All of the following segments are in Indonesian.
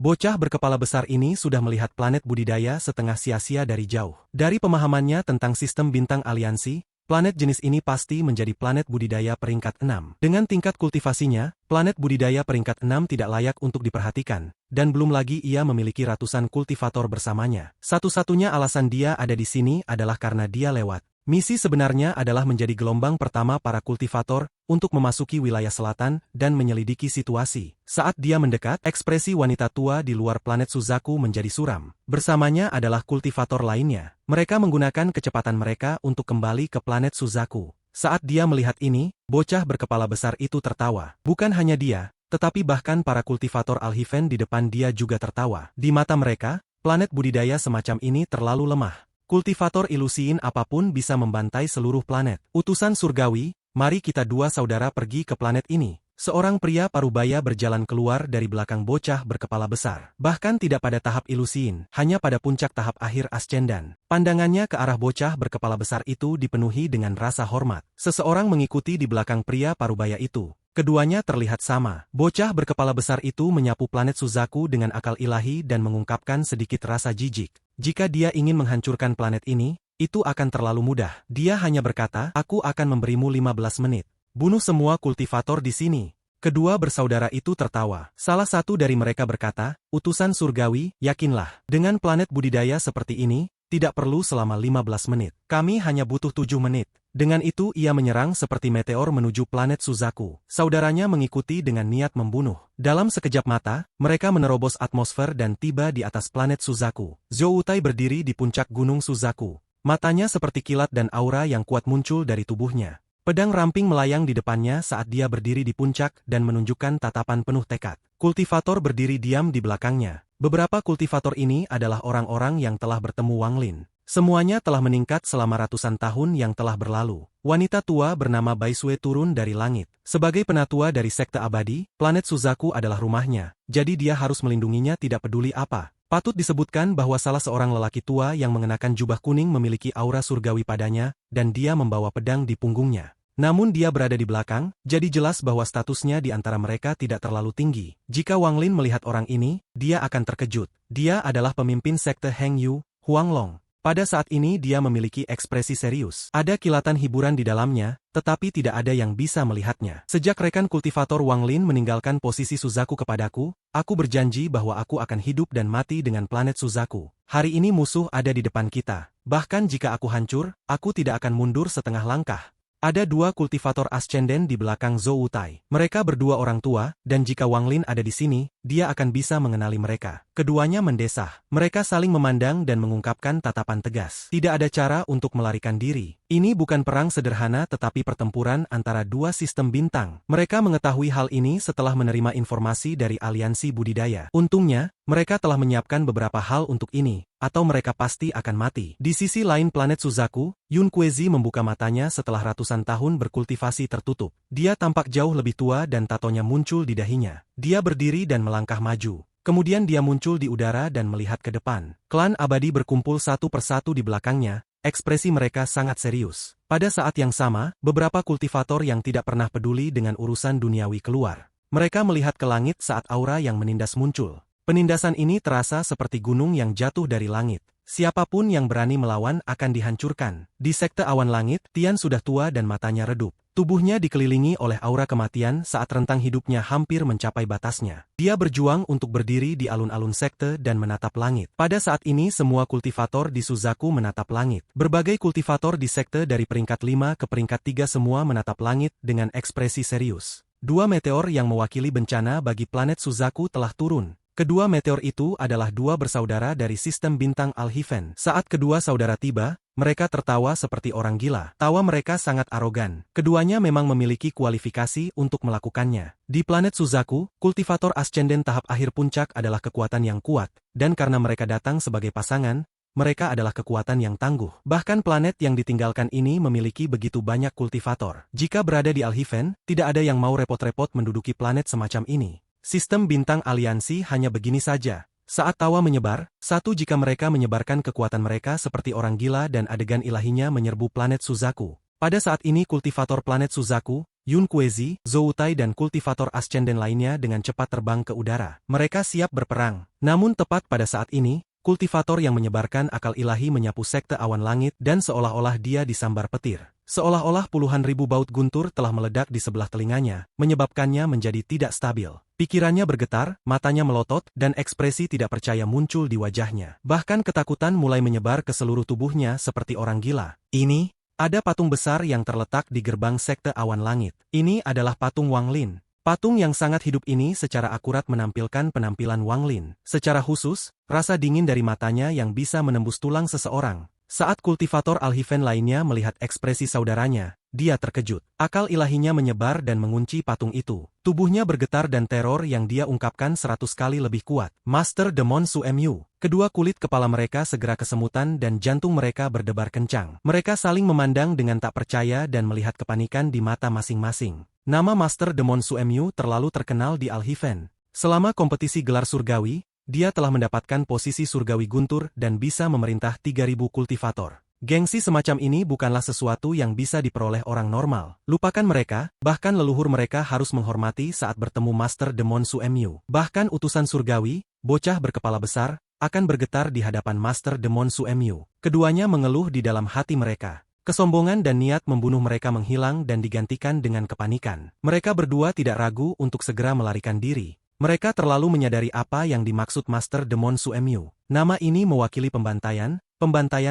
Bocah berkepala besar ini sudah melihat planet budidaya setengah sia-sia dari jauh. Dari pemahamannya tentang sistem bintang aliansi, planet jenis ini pasti menjadi planet budidaya peringkat 6. Dengan tingkat kultivasinya, planet budidaya peringkat 6 tidak layak untuk diperhatikan, dan belum lagi ia memiliki ratusan kultivator bersamanya. Satu-satunya alasan dia ada di sini adalah karena dia lewat. Misi sebenarnya adalah menjadi gelombang pertama para kultivator untuk memasuki wilayah selatan dan menyelidiki situasi. Saat dia mendekat, ekspresi wanita tua di luar planet Suzaku menjadi suram. Bersamanya adalah kultivator lainnya. Mereka menggunakan kecepatan mereka untuk kembali ke planet Suzaku. Saat dia melihat ini, bocah berkepala besar itu tertawa. Bukan hanya dia, tetapi bahkan para kultivator Alhiven di depan dia juga tertawa. Di mata mereka, planet budidaya semacam ini terlalu lemah. Kultivator ilusiin apapun bisa membantai seluruh planet. Utusan surgawi, mari kita dua saudara pergi ke planet ini. Seorang pria parubaya berjalan keluar dari belakang bocah berkepala besar. Bahkan tidak pada tahap ilusiin, hanya pada puncak tahap akhir ascendan. Pandangannya ke arah bocah berkepala besar itu dipenuhi dengan rasa hormat. Seseorang mengikuti di belakang pria parubaya itu. Keduanya terlihat sama. Bocah berkepala besar itu menyapu planet Suzaku dengan akal ilahi dan mengungkapkan sedikit rasa jijik. Jika dia ingin menghancurkan planet ini, itu akan terlalu mudah. Dia hanya berkata, aku akan memberimu 15 menit. Bunuh semua kultivator di sini. Kedua bersaudara itu tertawa. Salah satu dari mereka berkata, utusan surgawi, yakinlah. Dengan planet budidaya seperti ini, tidak perlu selama 15 menit. Kami hanya butuh 7 menit. Dengan itu ia menyerang seperti meteor menuju planet Suzaku. Saudaranya mengikuti dengan niat membunuh. Dalam sekejap mata, mereka menerobos atmosfer dan tiba di atas planet Suzaku. Zhoutai berdiri di puncak gunung Suzaku. Matanya seperti kilat dan aura yang kuat muncul dari tubuhnya. Pedang ramping melayang di depannya saat dia berdiri di puncak dan menunjukkan tatapan penuh tekad. Kultivator berdiri diam di belakangnya. Beberapa kultivator ini adalah orang-orang yang telah bertemu Wang Lin. Semuanya telah meningkat selama ratusan tahun yang telah berlalu. Wanita tua bernama Baisue turun dari langit. Sebagai penatua dari sekte abadi, planet Suzaku adalah rumahnya, jadi dia harus melindunginya tidak peduli apa. Patut disebutkan bahwa salah seorang lelaki tua yang mengenakan jubah kuning memiliki aura surgawi padanya, dan dia membawa pedang di punggungnya. Namun dia berada di belakang, jadi jelas bahwa statusnya di antara mereka tidak terlalu tinggi. Jika Wang Lin melihat orang ini, dia akan terkejut. Dia adalah pemimpin sekte Heng Yu, Huanglong. Pada saat ini dia memiliki ekspresi serius. Ada kilatan hiburan di dalamnya, tetapi tidak ada yang bisa melihatnya. Sejak rekan kultivator Wang Lin meninggalkan posisi Suzaku kepadaku, aku berjanji bahwa aku akan hidup dan mati dengan planet Suzaku. Hari ini musuh ada di depan kita. Bahkan jika aku hancur, aku tidak akan mundur setengah langkah. Ada dua kultivator ascenden di belakang Zhoutai. Mereka berdua orang tua, dan jika Wang Lin ada di sini, dia akan bisa mengenali mereka. Keduanya mendesah. Mereka saling memandang dan mengungkapkan tatapan tegas. Tidak ada cara untuk melarikan diri. Ini bukan perang sederhana tetapi pertempuran antara dua sistem bintang. Mereka mengetahui hal ini setelah menerima informasi dari aliansi budidaya. Untungnya, mereka telah menyiapkan beberapa hal untuk ini, atau mereka pasti akan mati. Di sisi lain planet Suzaku, Yun Kuezi membuka matanya setelah ratusan tahun berkultivasi tertutup. Dia tampak jauh lebih tua dan tatonya muncul di dahinya. Dia berdiri dan melangkah maju. Kemudian dia muncul di udara dan melihat ke depan. Klan abadi berkumpul satu persatu di belakangnya, ekspresi mereka sangat serius. Pada saat yang sama, beberapa kultivator yang tidak pernah peduli dengan urusan duniawi keluar. Mereka melihat ke langit saat aura yang menindas muncul. Penindasan ini terasa seperti gunung yang jatuh dari langit. Siapapun yang berani melawan akan dihancurkan. Di sekte awan langit, Tian sudah tua dan matanya redup. Tubuhnya dikelilingi oleh aura kematian saat rentang hidupnya hampir mencapai batasnya. Dia berjuang untuk berdiri di alun-alun sekte dan menatap langit. Pada saat ini semua kultivator di Suzaku menatap langit. Berbagai kultivator di sekte dari peringkat 5 ke peringkat 3 semua menatap langit dengan ekspresi serius. Dua meteor yang mewakili bencana bagi planet Suzaku telah turun. Kedua meteor itu adalah dua bersaudara dari sistem bintang Alhiven. Saat kedua saudara tiba, mereka tertawa seperti orang gila. Tawa mereka sangat arogan. Keduanya memang memiliki kualifikasi untuk melakukannya. Di planet Suzaku, kultivator ascenden tahap akhir puncak adalah kekuatan yang kuat, dan karena mereka datang sebagai pasangan, mereka adalah kekuatan yang tangguh. Bahkan planet yang ditinggalkan ini memiliki begitu banyak kultivator. Jika berada di Alhiven, tidak ada yang mau repot-repot menduduki planet semacam ini. Sistem bintang aliansi hanya begini saja. Saat tawa menyebar, jika mereka menyebarkan kekuatan mereka seperti orang gila dan adegan ilahinya menyerbu planet Suzaku. Pada saat ini kultivator planet Suzaku, Yun Kuezi, Zhou Tai dan kultivator ascenden lainnya dengan cepat terbang ke udara. Mereka siap berperang. Namun tepat pada saat ini, kultivator yang menyebarkan akal ilahi menyapu sekte awan langit dan seolah-olah dia disambar petir. Seolah-olah puluhan ribu baut guntur telah meledak di sebelah telinganya, menyebabkannya menjadi tidak stabil. Pikirannya bergetar, matanya melotot, dan ekspresi tidak percaya muncul di wajahnya. Bahkan ketakutan mulai menyebar ke seluruh tubuhnya seperti orang gila. Ini, ada patung besar yang terletak di gerbang sekte awan langit. Ini adalah patung Wang Lin. Patung yang sangat hidup ini secara akurat menampilkan penampilan Wang Lin. Secara khusus, rasa dingin dari matanya yang bisa menembus tulang seseorang. Saat kultivator Alhiven lainnya melihat ekspresi saudaranya, dia terkejut. Akal ilahinya menyebar dan mengunci patung itu. Tubuhnya bergetar dan teror yang dia ungkapkan 100 kali lebih kuat. Master Demon Su Mu. Kedua kulit kepala mereka segera kesemutan dan jantung mereka berdebar kencang. Mereka saling memandang dengan tak percaya dan melihat kepanikan di mata masing-masing. Nama Master Demon Su Mu terlalu terkenal di Alhiven. Selama kompetisi gelar surgawi, dia telah mendapatkan posisi surgawi guntur dan bisa memerintah 3.000 kultivator. Gengsi semacam ini bukanlah sesuatu yang bisa diperoleh orang normal. Lupakan mereka, bahkan leluhur mereka harus menghormati saat bertemu Master Demon Su Mu. Bahkan utusan surgawi, bocah berkepala besar, akan bergetar di hadapan Master Demon Su Mu. Keduanya mengeluh di dalam hati mereka. Kesombongan dan niat membunuh mereka menghilang dan digantikan dengan kepanikan. Mereka berdua tidak ragu untuk segera melarikan diri. Mereka terlalu menyadari apa yang dimaksud Master Demon Su Mu. Nama ini mewakili pembantaian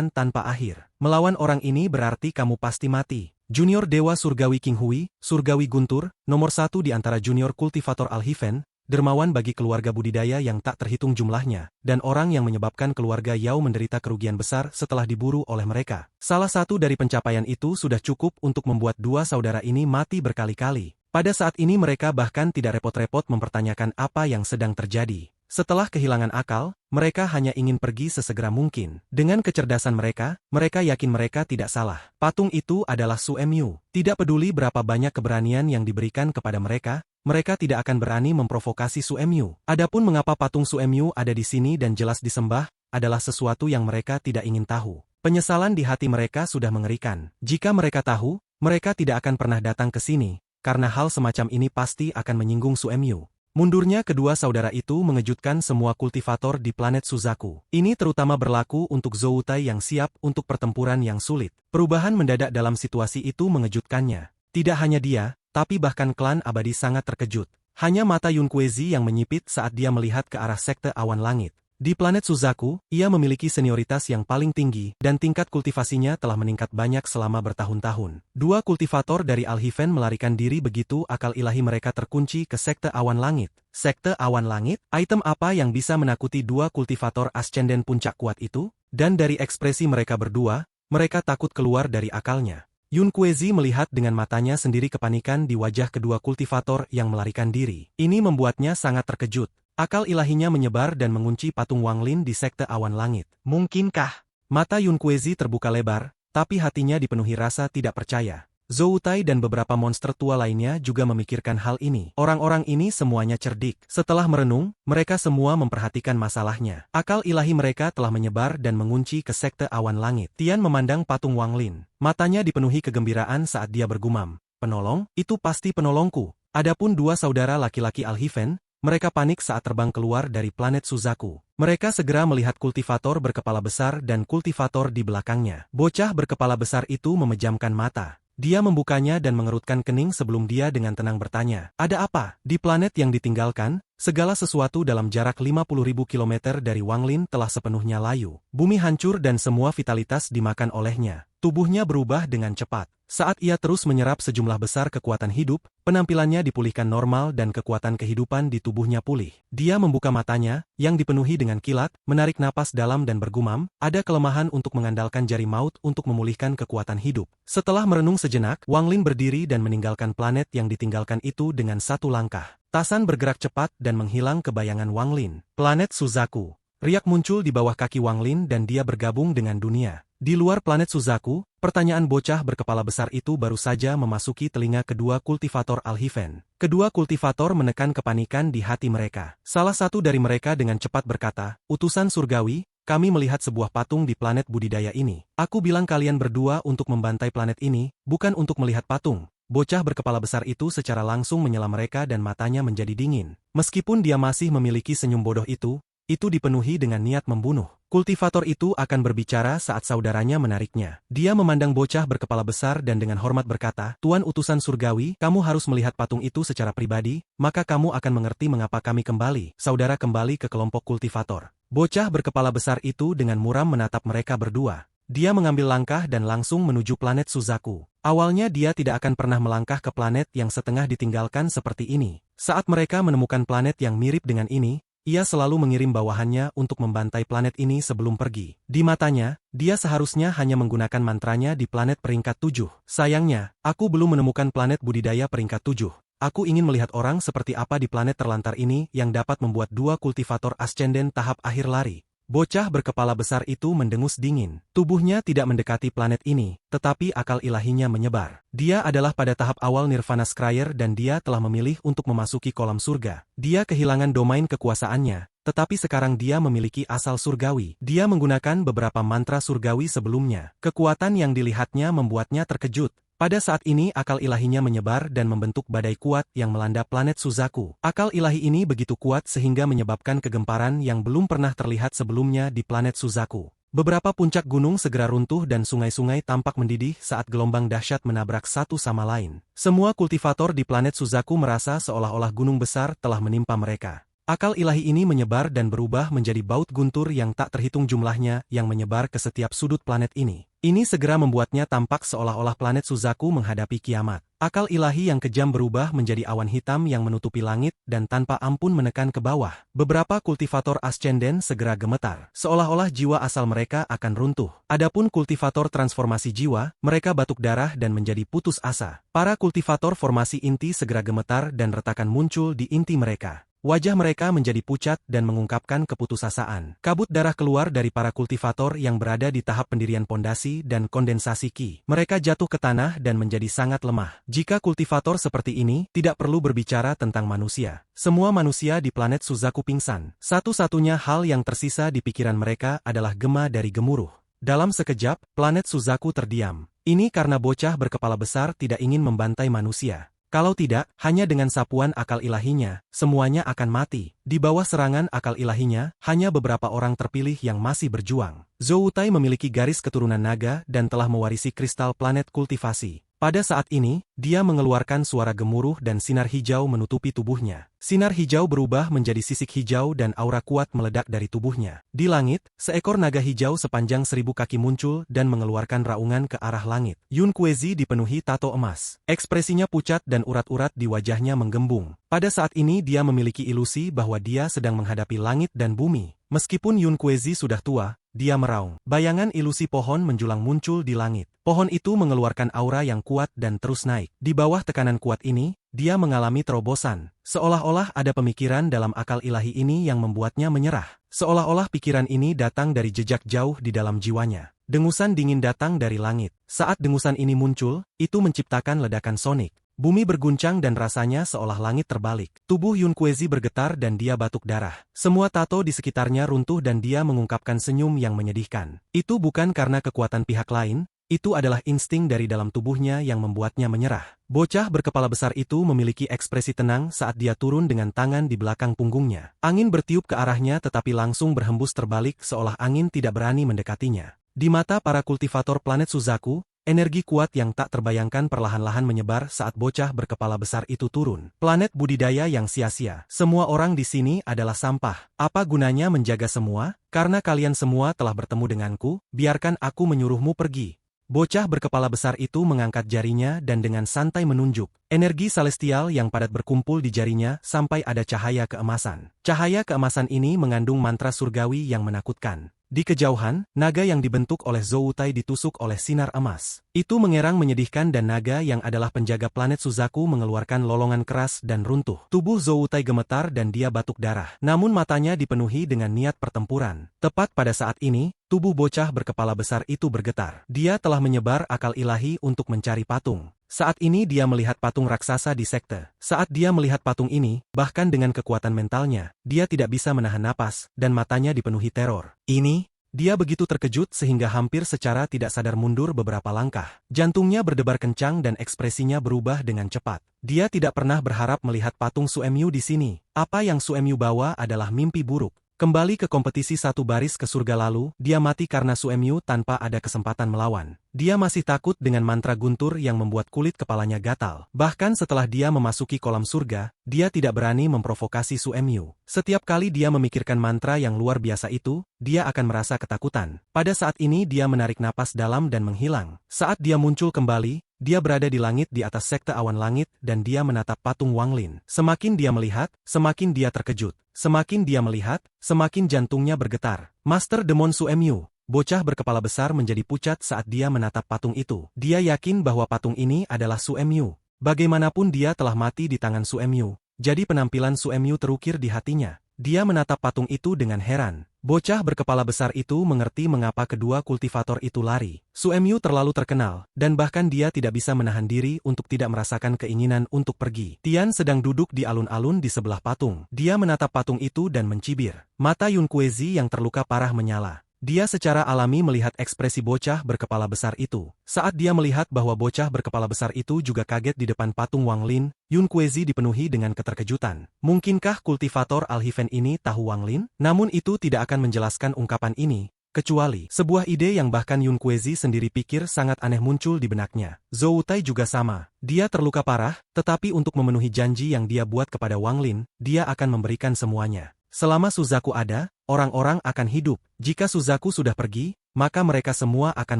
tanpa akhir. Melawan orang ini berarti kamu pasti mati. Junior Dewa Surgawi King Hui, Surgawi Guntur, nomor 1 di antara junior kultivator Alhiven, dermawan bagi keluarga budidaya yang tak terhitung jumlahnya, dan orang yang menyebabkan keluarga Yao menderita kerugian besar setelah diburu oleh mereka. Salah satu dari pencapaian itu sudah cukup untuk membuat dua saudara ini mati berkali-kali. Pada saat ini mereka bahkan tidak repot-repot mempertanyakan apa yang sedang terjadi. Setelah kehilangan akal, mereka hanya ingin pergi sesegera mungkin. Dengan kecerdasan mereka, mereka yakin mereka tidak salah. Patung itu adalah Su Mu. Tidak peduli berapa banyak keberanian yang diberikan kepada mereka, mereka tidak akan berani memprovokasi Su Mu. Adapun mengapa patung Su Mu ada di sini dan jelas disembah, adalah sesuatu yang mereka tidak ingin tahu. Penyesalan di hati mereka sudah mengerikan. Jika mereka tahu, mereka tidak akan pernah datang ke sini. Karena hal semacam ini pasti akan menyinggung Su Mu. Mundurnya kedua saudara itu mengejutkan semua kultivator di planet Suzaku. Ini terutama berlaku untuk Zhou Tai yang siap untuk pertempuran yang sulit. Perubahan mendadak dalam situasi itu mengejutkannya. Tidak hanya dia, tapi bahkan klan abadi sangat terkejut. Hanya mata Yun Kuezi yang menyipit saat dia melihat ke arah sekte awan langit. Di planet Suzaku, ia memiliki senioritas yang paling tinggi, dan tingkat kultivasinya telah meningkat banyak selama bertahun-tahun. Dua kultivator dari Alhiven melarikan diri begitu akal ilahi mereka terkunci ke sekte awan langit. Sekte awan langit? Item apa yang bisa menakuti dua kultivator ascenden puncak kuat itu? Dan dari ekspresi mereka berdua, mereka takut keluar dari akalnya. Yun Kuezi melihat dengan matanya sendiri kepanikan di wajah kedua kultivator yang melarikan diri. Ini membuatnya sangat terkejut. Akal ilahinya menyebar dan mengunci patung Wang Lin di sekte awan langit. Mungkinkah? Mata Yun Kuezi terbuka lebar, tapi hatinya dipenuhi rasa tidak percaya. Zhou Tai dan beberapa monster tua lainnya juga memikirkan hal ini. Orang-orang ini semuanya cerdik. Setelah merenung, mereka semua memperhatikan masalahnya. Akal ilahi mereka telah menyebar dan mengunci ke sekte awan langit. Tian memandang patung Wang Lin. Matanya dipenuhi kegembiraan saat dia bergumam. Penolong? Itu pasti penolongku. Adapun dua saudara laki-laki Alhiven, mereka panik saat terbang keluar dari planet Suzaku. Mereka segera melihat kultivator berkepala besar dan kultivator di belakangnya. Bocah berkepala besar itu memejamkan mata. Dia membukanya dan mengerutkan kening sebelum dia dengan tenang bertanya, "Ada apa?" Di planet yang ditinggalkan, segala sesuatu dalam jarak 50.000 km dari Wang Lin telah sepenuhnya layu. Bumi hancur dan semua vitalitas dimakan olehnya. Tubuhnya berubah dengan cepat. Saat ia terus menyerap sejumlah besar kekuatan hidup, penampilannya dipulihkan normal dan kekuatan kehidupan di tubuhnya pulih. Dia membuka matanya, yang dipenuhi dengan kilat, menarik napas dalam dan bergumam, ada kelemahan untuk mengandalkan jari maut untuk memulihkan kekuatan hidup. Setelah merenung sejenak, Wang Lin berdiri dan meninggalkan planet yang ditinggalkan itu dengan satu langkah. Tasan bergerak cepat dan menghilang ke bayangan Wang Lin. Planet Suzaku. Riak muncul di bawah kaki Wang Lin dan dia bergabung dengan dunia. Di luar planet Suzaku, pertanyaan bocah berkepala besar itu baru saja memasuki telinga kedua kultivator Alhiven. Kedua kultivator menekan kepanikan di hati mereka. Salah satu dari mereka dengan cepat berkata, "Utusan surgawi, kami melihat sebuah patung di planet budidaya ini. Aku bilang kalian berdua untuk membantai planet ini, bukan untuk melihat patung." bocah berkepala besar itu secara langsung menyela mereka dan matanya menjadi dingin. Meskipun dia masih memiliki senyum bodoh itu dipenuhi dengan niat membunuh. Kultivator itu akan berbicara saat saudaranya menariknya. Dia memandang bocah berkepala besar dan dengan hormat berkata, "Tuan utusan surgawi, kamu harus melihat patung itu secara pribadi, maka kamu akan mengerti mengapa kami kembali." Saudara kembali ke kelompok kultivator. Bocah berkepala besar itu dengan muram menatap mereka berdua. Dia mengambil langkah dan langsung menuju planet Suzaku. Awalnya dia tidak akan pernah melangkah ke planet yang setengah ditinggalkan seperti ini. Saat mereka menemukan planet yang mirip dengan ini, ia selalu mengirim bawahannya untuk membantai planet ini sebelum pergi. Di matanya, dia seharusnya hanya menggunakan mantranya di planet peringkat 7. Sayangnya, aku belum menemukan planet budidaya peringkat 7. Aku ingin melihat orang seperti apa di planet terlantar ini yang dapat membuat dua kultivator ascenden tahap akhir lari. Bocah berkepala besar itu mendengus dingin. Tubuhnya tidak mendekati planet ini, tetapi akal ilahinya menyebar. Dia adalah pada tahap awal Nirvana Scryer dan dia telah memilih untuk memasuki kolam surga. Dia kehilangan domain kekuasaannya, tetapi sekarang dia memiliki asal surgawi. Dia menggunakan beberapa mantra surgawi sebelumnya. Kekuatan yang dilihatnya membuatnya terkejut. Pada saat ini akal ilahinya menyebar dan membentuk badai kuat yang melanda planet Suzaku. Akal ilahi ini begitu kuat sehingga menyebabkan kegemparan yang belum pernah terlihat sebelumnya di planet Suzaku. Beberapa puncak gunung segera runtuh dan sungai-sungai tampak mendidih saat gelombang dahsyat menabrak satu sama lain. Semua kultivator di planet Suzaku merasa seolah-olah gunung besar telah menimpa mereka. Akal ilahi ini menyebar dan berubah menjadi baut guntur yang tak terhitung jumlahnya yang menyebar ke setiap sudut planet ini. Ini segera membuatnya tampak seolah-olah planet Suzaku menghadapi kiamat. Akal ilahi yang kejam berubah menjadi awan hitam yang menutupi langit dan tanpa ampun menekan ke bawah. Beberapa kultivator ascenden segera gemetar, seolah-olah jiwa asal mereka akan runtuh. Adapun kultivator transformasi jiwa, mereka batuk darah dan menjadi putus asa. Para kultivator formasi inti segera gemetar dan retakan muncul di inti mereka. Wajah mereka menjadi pucat dan mengungkapkan keputusasaan. Kabut darah keluar dari para kultivator yang berada di tahap pendirian pondasi dan kondensasi ki. Mereka jatuh ke tanah dan menjadi sangat lemah. Jika kultivator seperti ini, tidak perlu berbicara tentang manusia. Semua manusia di planet Suzaku pingsan. Satu-satunya hal yang tersisa di pikiran mereka adalah gema dari gemuruh. Dalam sekejap, planet Suzaku terdiam. Ini karena bocah berkepala besar tidak ingin membantai manusia. Kalau tidak, hanya dengan sapuan akal ilahinya, semuanya akan mati. Di bawah serangan akal ilahinya, hanya beberapa orang terpilih yang masih berjuang. Zhou Tai memiliki garis keturunan naga dan telah mewarisi kristal planet kultivasi. Pada saat ini, dia mengeluarkan suara gemuruh dan sinar hijau menutupi tubuhnya. Sinar hijau berubah menjadi sisik hijau dan aura kuat meledak dari tubuhnya. Di langit, seekor naga hijau sepanjang 1000 kaki muncul dan mengeluarkan raungan ke arah langit. Yun Kuezi dipenuhi tato emas. Ekspresinya pucat dan urat-urat di wajahnya menggembung. Pada saat ini dia memiliki ilusi bahwa dia sedang menghadapi langit dan bumi. Meskipun Yun Kuezi sudah tua, dia meraung. Bayangan ilusi pohon menjulang muncul di langit. Pohon itu mengeluarkan aura yang kuat dan terus naik. Di bawah tekanan kuat ini, dia mengalami terobosan. Seolah-olah ada pemikiran dalam akal ilahi ini yang membuatnya menyerah. Seolah-olah pikiran ini datang dari jejak jauh di dalam jiwanya. Dengusan dingin datang dari langit. Saat dengusan ini muncul, itu menciptakan ledakan sonik. Bumi berguncang dan rasanya seolah langit terbalik. Tubuh Yun Kuezi bergetar dan dia batuk darah. Semua tato di sekitarnya runtuh dan dia mengungkapkan senyum yang menyedihkan. Itu bukan karena kekuatan pihak lain, itu adalah insting dari dalam tubuhnya yang membuatnya menyerah. Bocah berkepala besar itu memiliki ekspresi tenang saat dia turun dengan tangan di belakang punggungnya. Angin bertiup ke arahnya tetapi langsung berhembus terbalik seolah angin tidak berani mendekatinya. Di mata para kultivator planet Suzaku, energi kuat yang tak terbayangkan perlahan-lahan menyebar saat bocah berkepala besar itu turun. Planet budidaya yang sia-sia. Semua orang di sini adalah sampah. Apa gunanya menjaga semua? Karena kalian semua telah bertemu denganku, biarkan aku menyuruhmu pergi. Bocah berkepala besar itu mengangkat jarinya dan dengan santai menunjuk. Energi celestial yang padat berkumpul di jarinya sampai ada cahaya keemasan. Cahaya keemasan ini mengandung mantra surgawi yang menakutkan. Di kejauhan, naga yang dibentuk oleh Zhou Tai ditusuk oleh sinar emas. Itu mengerang menyedihkan dan naga yang adalah penjaga planet Suzaku mengeluarkan lolongan keras dan runtuh. Tubuh Zhou Tai gemetar dan dia batuk darah. Namun matanya dipenuhi dengan niat pertempuran. Tepat pada saat ini, tubuh bocah berkepala besar itu bergetar. Dia telah menyebar akal ilahi untuk mencari patung. Saat ini dia melihat patung raksasa di sekte. Saat dia melihat patung ini, bahkan dengan kekuatan mentalnya, dia tidak bisa menahan napas, dan matanya dipenuhi teror. Ini Dia begitu terkejut sehingga hampir secara tidak sadar mundur beberapa langkah. Jantungnya berdebar kencang dan ekspresinya berubah dengan cepat. Dia tidak pernah berharap melihat patung Suemyu di sini. Apa yang Suemyu bawa adalah mimpi buruk. Kembali ke kompetisi satu baris ke surga lalu, dia mati karena Suemyu tanpa ada kesempatan melawan. Dia masih takut dengan mantra guntur yang membuat kulit kepalanya gatal. Bahkan setelah dia memasuki kolam surga, dia tidak berani memprovokasi Suemyu. Setiap kali dia memikirkan mantra yang luar biasa itu, dia akan merasa ketakutan. Pada saat ini dia menarik napas dalam dan menghilang. Saat dia muncul kembali, dia berada di langit di atas sekte awan langit dan dia menatap patung Wang Lin. Semakin dia melihat, semakin dia terkejut. Semakin dia melihat, semakin jantungnya bergetar. Master Demon Suemyu. Bocah berkepala besar menjadi pucat saat dia menatap patung itu. Dia yakin bahwa patung ini adalah Suemyu. Bagaimanapun dia telah mati di tangan Suemyu, jadi penampilan Suemyu terukir di hatinya. Dia menatap patung itu dengan heran. Bocah berkepala besar itu mengerti mengapa kedua kultivator itu lari. Suemyu terlalu terkenal, dan bahkan dia tidak bisa menahan diri untuk tidak merasakan keinginan untuk pergi. Tian sedang duduk di alun-alun di sebelah patung. Dia menatap patung itu dan mencibir. Mata Yun Kuezi yang terluka parah menyala. Dia secara alami melihat ekspresi bocah berkepala besar itu. Saat dia melihat bahwa bocah berkepala besar itu juga kaget di depan patung Wang Lin, Yun Kuezi dipenuhi dengan keterkejutan. Mungkinkah kultivator Alhiven ini tahu Wang Lin? Namun itu tidak akan menjelaskan ungkapan ini, kecuali sebuah ide yang bahkan Yun Kuezi sendiri pikir sangat aneh muncul di benaknya. Zhou Tai juga sama. Dia terluka parah, tetapi untuk memenuhi janji yang dia buat kepada Wang Lin, dia akan memberikan semuanya. Selama Suzaku ada, orang-orang akan hidup. Jika Suzaku sudah pergi, maka mereka semua akan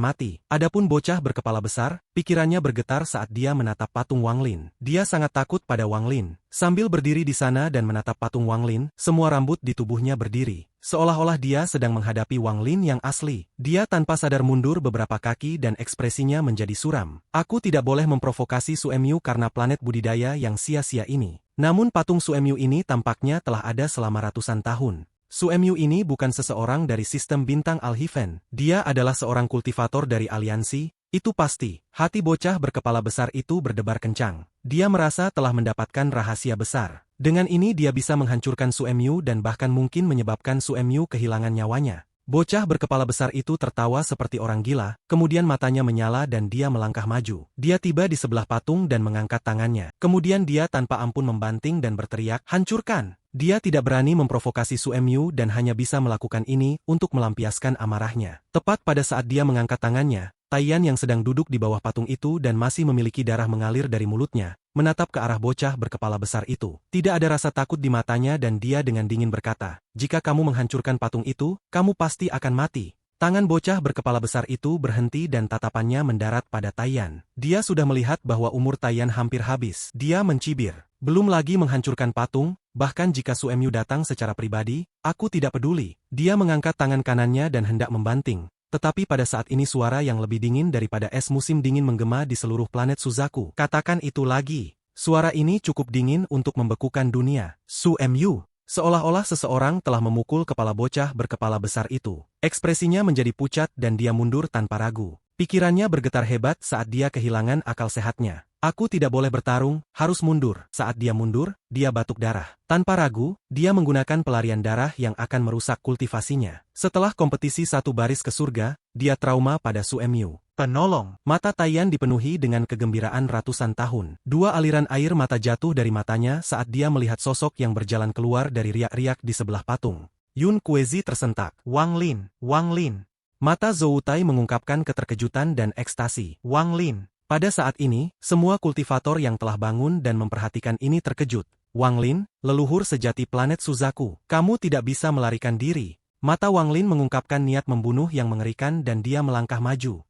mati. Adapun bocah berkepala besar, pikirannya bergetar saat dia menatap patung Wang Lin. Dia sangat takut pada Wang Lin. Sambil berdiri di sana dan menatap patung Wang Lin, semua rambut di tubuhnya berdiri. Seolah-olah dia sedang menghadapi Wang Lin yang asli. Dia tanpa sadar mundur beberapa kaki dan ekspresinya menjadi suram. Aku tidak boleh memprovokasi Suemyu karena planet budidaya yang sia-sia ini. Namun patung Suemyu ini tampaknya telah ada selama ratusan tahun. Suemyu ini bukan seseorang dari sistem bintang Alhiven. Dia adalah seorang kultivator dari aliansi, itu pasti. Hati bocah berkepala besar itu berdebar kencang. Dia merasa telah mendapatkan rahasia besar. Dengan ini dia bisa menghancurkan Suemyu dan bahkan mungkin menyebabkan Suemyu kehilangan nyawanya. Bocah berkepala besar itu tertawa seperti orang gila, kemudian matanya menyala dan dia melangkah maju. Dia tiba di sebelah patung dan mengangkat tangannya. Kemudian dia tanpa ampun membanting dan berteriak, "Hancurkan!" Dia tidak berani memprovokasi Suemyu dan hanya bisa melakukan ini untuk melampiaskan amarahnya. Tepat pada saat dia mengangkat tangannya, Taiyan yang sedang duduk di bawah patung itu dan masih memiliki darah mengalir dari mulutnya, menatap ke arah bocah berkepala besar itu. Tidak ada rasa takut di matanya dan dia dengan dingin berkata, "Jika kamu menghancurkan patung itu, kamu pasti akan mati." Tangan bocah berkepala besar itu berhenti dan tatapannya mendarat pada Taiyan. Dia sudah melihat bahwa umur Taiyan hampir habis. Dia mencibir. Belum lagi menghancurkan patung, bahkan jika Suemyu datang secara pribadi, aku tidak peduli. Dia mengangkat tangan kanannya dan hendak membanting. Tetapi pada saat ini suara yang lebih dingin daripada es musim dingin menggema di seluruh planet Suzaku. Katakan itu lagi. Suara ini cukup dingin untuk membekukan dunia. Suemyu. Seolah-olah seseorang telah memukul kepala bocah berkepala besar itu. Ekspresinya menjadi pucat dan dia mundur tanpa ragu. Pikirannya bergetar hebat saat dia kehilangan akal sehatnya. Aku tidak boleh bertarung, harus mundur. Saat dia mundur, dia batuk darah. Tanpa ragu, dia menggunakan pelarian darah yang akan merusak kultivasinya. Setelah kompetisi satu baris ke surga, dia trauma pada Suemyu. Penolong. Mata Taiyan dipenuhi dengan kegembiraan ratusan tahun. Dua aliran air mata jatuh dari matanya saat dia melihat sosok yang berjalan keluar dari riak-riak di sebelah patung. Yun Kuezi tersentak. Wang Lin. Wang Lin. Mata Zhou Tai mengungkapkan keterkejutan dan ekstasi. Wang Lin. Pada saat ini, semua kultivator yang telah bangun dan memperhatikan ini terkejut. Wang Lin, leluhur sejati planet Suzaku. Kamu tidak bisa melarikan diri. Mata Wang Lin mengungkapkan niat membunuh yang mengerikan dan dia melangkah maju.